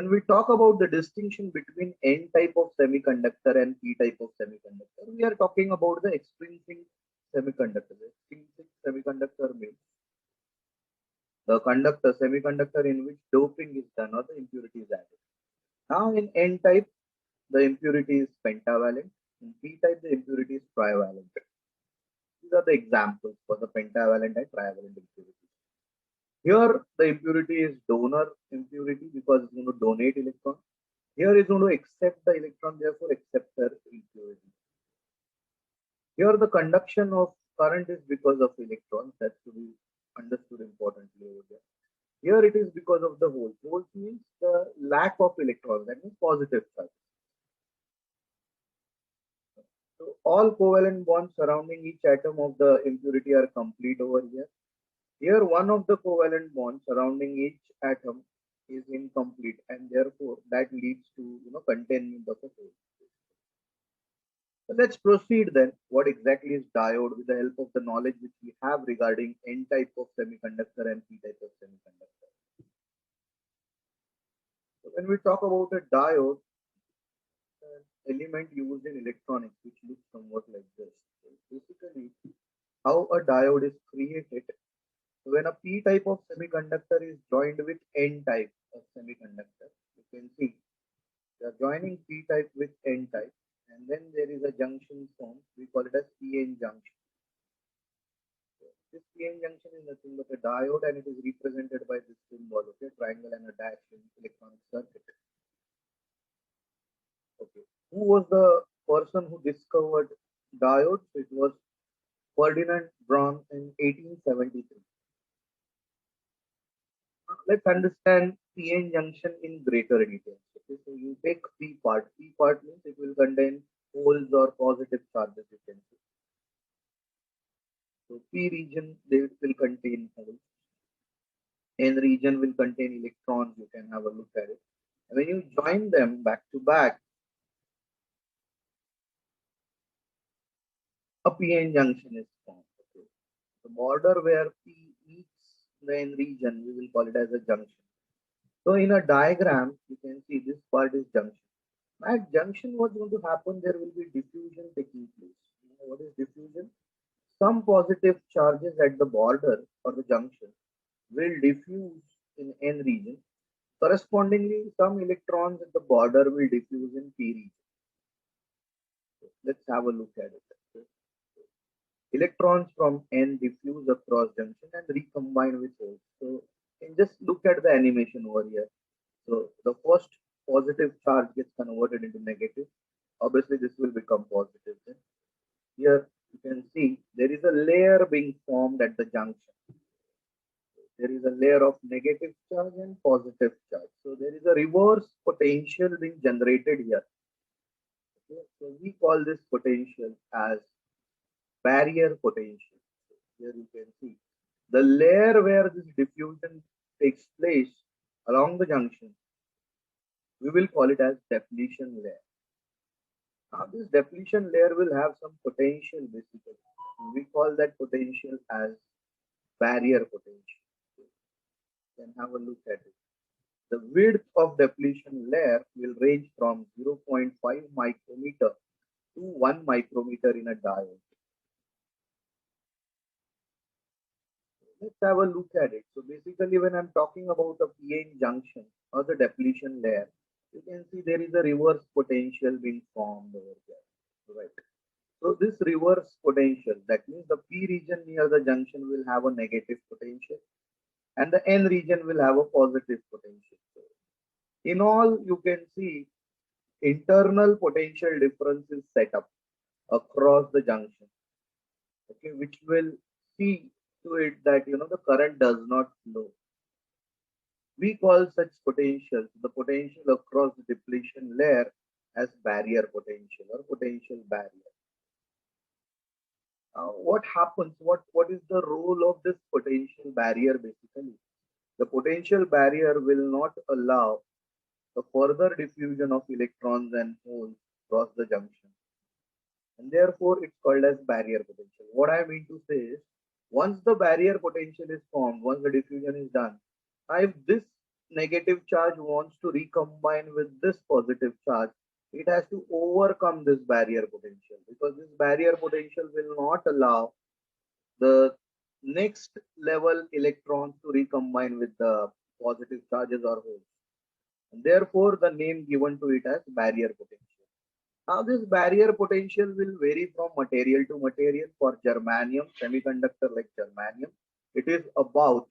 When we talk about the distinction between N type of semiconductor and P type of semiconductor, we are talking about the extrinsic semiconductor. The extrinsic semiconductor means the conductor semiconductor in which doping is done or the impurity is added. Now in N type, the impurity is pentavalent. In P type, the impurity is trivalent. These are the examples for the pentavalent and trivalent impurities. Here, the impurity is donor impurity because it's going to donate electron. Here is going to accept the electron, therefore acceptor impurity. Here, the conduction of current is because of electrons. That's to be understood importantly over there. Here it is because of the holes. Holes means the lack of electrons, that means positive charge. So all covalent bonds surrounding each atom of the impurity are complete over here. Here one of the covalent bonds surrounding each atom is incomplete, and therefore that leads to containment of a hole. So let's proceed then. What exactly is diode with the help of the knowledge which we have regarding N type of semiconductor and P type of semiconductor. So when we talk about a diode, element used in electronics which looks somewhat like this. So basically, how a diode is created. When a P type of semiconductor is joined with N type of semiconductor, you can see we are joining P type with N type, and then there is a junction formed. We call it as PN junction. So this PN junction is nothing but a diode, and it is represented by this symbol, okay, triangle and a dash in electronic circuit. Okay, who was the person who discovered diodes? It was Ferdinand Braun in 1873. Let's understand PN junction in greater detail. Okay, so you take P part. P part means it will contain holes or positive charges, you can see. So P region, they will contain holes. N region will contain electrons. You can have a look at it. And when you join them back to back, a PN junction is formed. Okay. The border where P meets the N region, we will call it as a junction. So in a diagram, you can see this part is junction. At junction, what's going to happen? There will be diffusion taking place. What is diffusion? Some positive charges at the border or the junction will diffuse in N region. Correspondingly, some electrons at the border will diffuse in P region. So let's have a look at it. Electrons from N diffuse across junction and recombine with holes. So just look at the animation over here. So the first positive charge gets converted into negative. Obviously, this will become positive. Then here you can see there is a layer being formed at the junction. There is a layer of negative charge and positive charge. So there is a reverse potential being generated here. Okay, so we call this potential as barrier potential. Here you can see the layer where this diffusion takes place along the junction. We will call it as depletion layer. Now this depletion layer will have some potential basically. We call that potential as barrier potential. Then have a look at it. The width of depletion layer will range from 0.5 micrometer to 1 micrometer in a diode. Let's have a look at it. So basically when I'm talking about a PN junction or the depletion layer, you can see there is a reverse potential being formed over there. Right. So this reverse potential, that means the P region near the junction will have a negative potential and the N region will have a positive potential. So in all, you can see internal potential difference is set up across the junction, okay, which will see to it that the current does not flow. We call such potentials, the potential across the depletion layer, as barrier potential or potential barrier. What happens? What is the role of this potential barrier basically? The potential barrier will not allow the further diffusion of electrons and holes across the junction. And therefore, it's called as barrier potential. What I mean to say is, once the barrier potential is formed, once the diffusion is done, if this negative charge wants to recombine with this positive charge, it has to overcome this barrier potential, because this barrier potential will not allow the next level electrons to recombine with the positive charges or holes. And therefore, the name given to it as barrier potential. Now, this barrier potential will vary from material to material. For germanium, semiconductor like germanium, it is about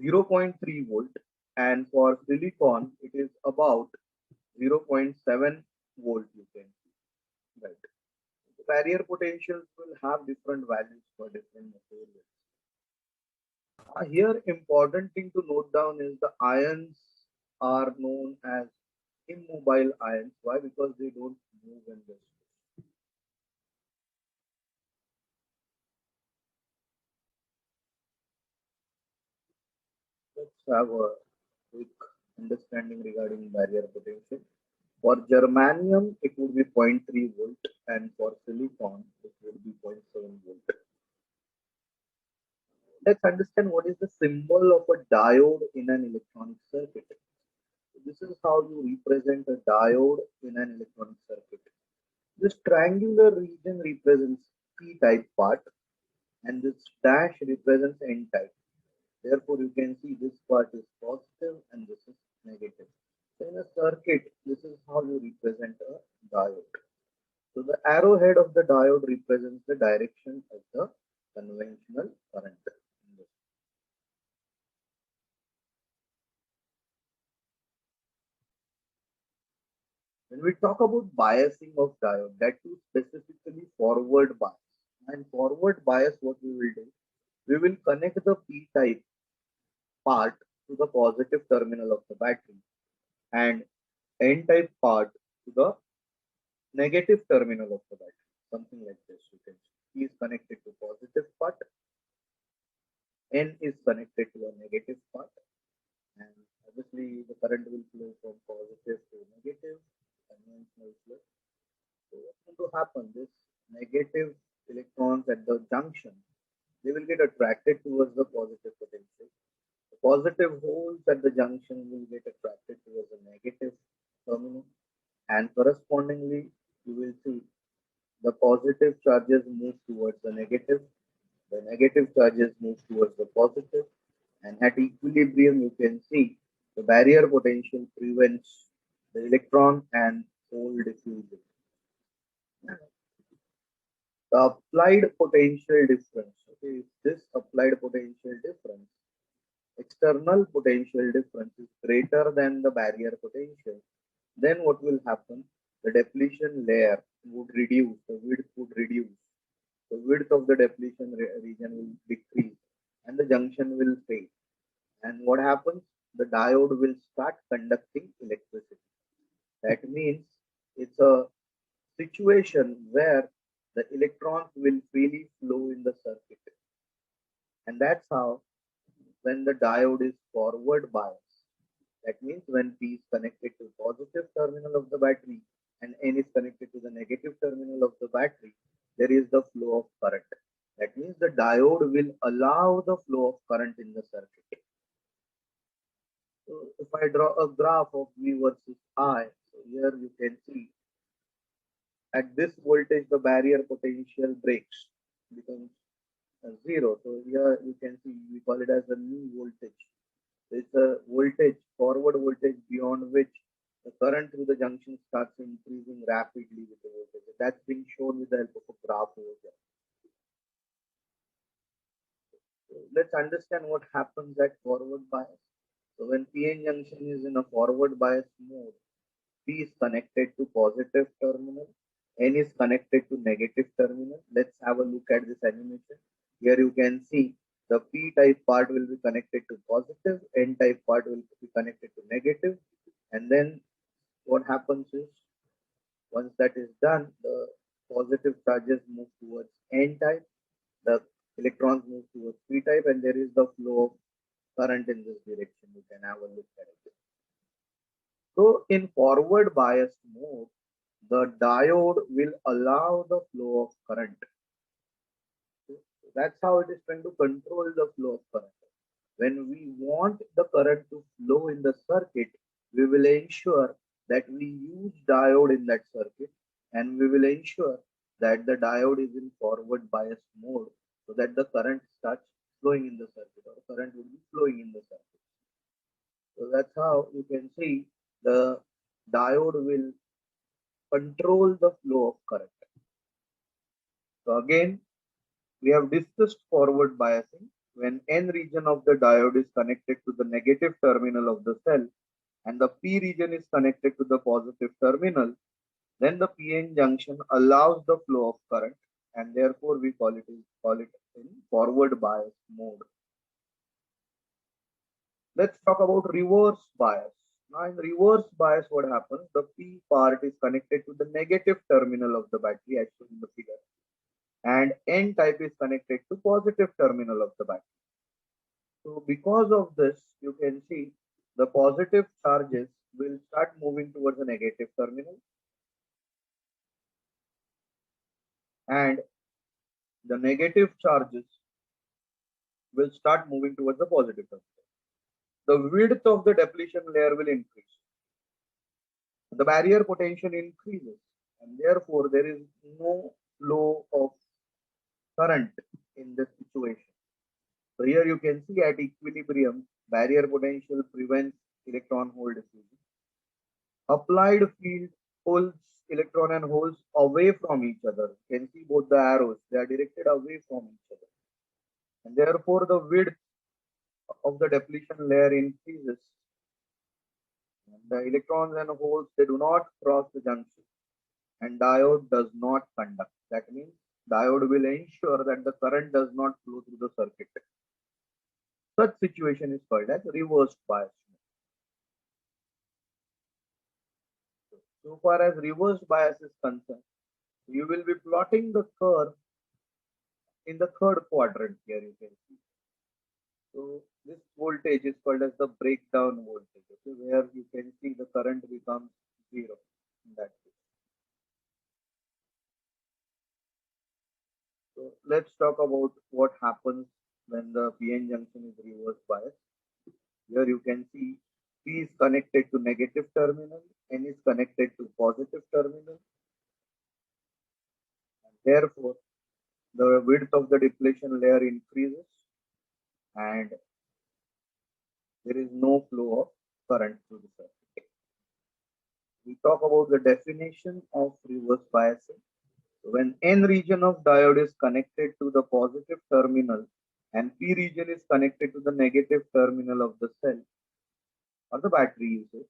0.3 volt, and for silicon, it is about 0.7 volt. You can see, right? The barrier potentials will have different values for different materials. Here, important thing to note down is the ions are known as immobile ions. Why? Because they don't move in this. Let's have a quick understanding regarding barrier potential. For germanium, it would be zero point 0.3 volt, and for silicon, it would be zero point 0.7 volt. Let's understand what is the symbol of a diode in an electronic circuit. This is how you represent a diode in an electronic circuit. This triangular region represents p-type part, and this dash represents n-type. Therefore, you can see this part is positive and this is negative. So in a circuit, this is how you represent a diode. So the arrowhead of the diode represents the direction of the conventional current. When we talk about biasing of diode, that is specifically forward bias. And forward bias, what we will do, we will connect the p-type part to the positive terminal of the battery and n-type part to the negative terminal of the battery. Something like this. You can see P is connected to positive part, N is connected to a negative part, and obviously the current will flow from positive to negative, conventional flow. So what's going to happen? This negative electrons at the junction, they will get attracted towards the positive potential. The positive holes at the junction will get attracted towards the negative terminal, and correspondingly, you will see the positive charges move towards the negative charges move towards the positive, and at equilibrium, you can see the barrier potential prevents the electron and hole diffusion. The applied potential difference. Okay, if this applied potential difference, external potential difference is greater than the barrier potential, then what will happen? The depletion layer would reduce, the width would reduce. The width of the depletion region will decrease and the junction will fade. And what happens? The diode will start conducting electricity. That means it's a situation where the electrons will freely flow in the circuit. And that's how when the diode is forward biased. That means when P is connected to positive terminal of the battery and N is connected to the negative terminal of the battery, there is the flow of current. That means the diode will allow the flow of current in the circuit. So if I draw a graph of V versus I, so here you can see at this voltage the barrier potential breaks, becomes zero. So here you can see we call it as a new voltage. So it's a voltage, forward voltage beyond which the current through the junction starts increasing rapidly with the voltage. That's being shown with the help of a graph over here. So let's understand what happens at forward bias. So when PN junction is in a forward bias mode, P is connected to positive terminal, N is connected to negative terminal. Let's have a look at this animation. Here you can see the P type part will be connected to positive, N type part will be connected to negative, and then what happens is once that is done, the positive charges move towards N type, the electrons move towards P type, and there is the flow of current in this direction. You can have a look at it. So in forward biased mode, the diode will allow the flow of current. So that's how it is trying to control the flow of current. When we want the current to flow in the circuit, we will ensure that we use diode in that circuit, and we will ensure that the diode is in forward bias mode so that the current starts flowing in the circuit, or current will be flowing in the circuit. So that's how you can see the diode will control the flow of current. So again, we have discussed forward biasing. When N region of the diode is connected to the negative terminal of the cell and the P region is connected to the positive terminal, then the PN junction allows the flow of current, and therefore we call it in forward bias mode. Let's talk about reverse bias. Now in reverse bias, what happens? The P part is connected to the negative terminal of the battery as shown in the figure, and N type is connected to positive terminal of the battery. So because of this, you can see the positive charges will start moving towards the negative terminal, and the negative charges will start moving towards the positive terminal. The width of the depletion layer will increase. The barrier potential increases, and therefore there is no flow of current in this situation. So here you can see at equilibrium, barrier potential prevents electron hole diffusion. Applied field pulls electron and holes away from each other. You can see both the arrows, they are directed away from each other. And therefore the width of the depletion layer increases. And the electrons and holes, they do not cross the junction, and diode does not conduct. That means diode will ensure that the current does not flow through the circuit. Such situation is called as reversed bias. So far as reversed bias is concerned, you will be plotting the curve in the third quadrant here, you can see. So this voltage is called as the breakdown voltage, okay, where you can see the current becomes zero in that case. So let's talk about what happens when the PN junction is reverse biased. Here you can see P is connected to negative terminal, N is connected to positive terminal, and therefore the width of the depletion layer increases and there is no flow of current through the circuit. We talk about the definition of reverse biasing. When N region of diode is connected to the positive terminal and P region is connected to the negative terminal of the cell or the battery usage,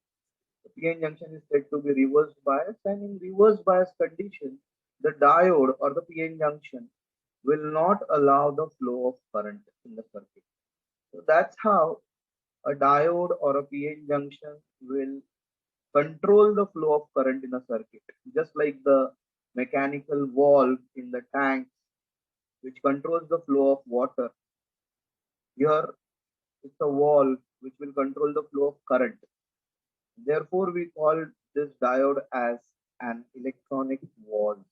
the PN junction is said to be reverse bias, and in reverse bias condition, the diode or the PN junction will not allow the flow of current in the circuit. So that's how a diode or a PN junction will control the flow of current in a circuit, just like the mechanical valve in the tank which controls the flow of water. Here it's a valve which will control the flow of current. Therefore, we call this diode as an electronic valve.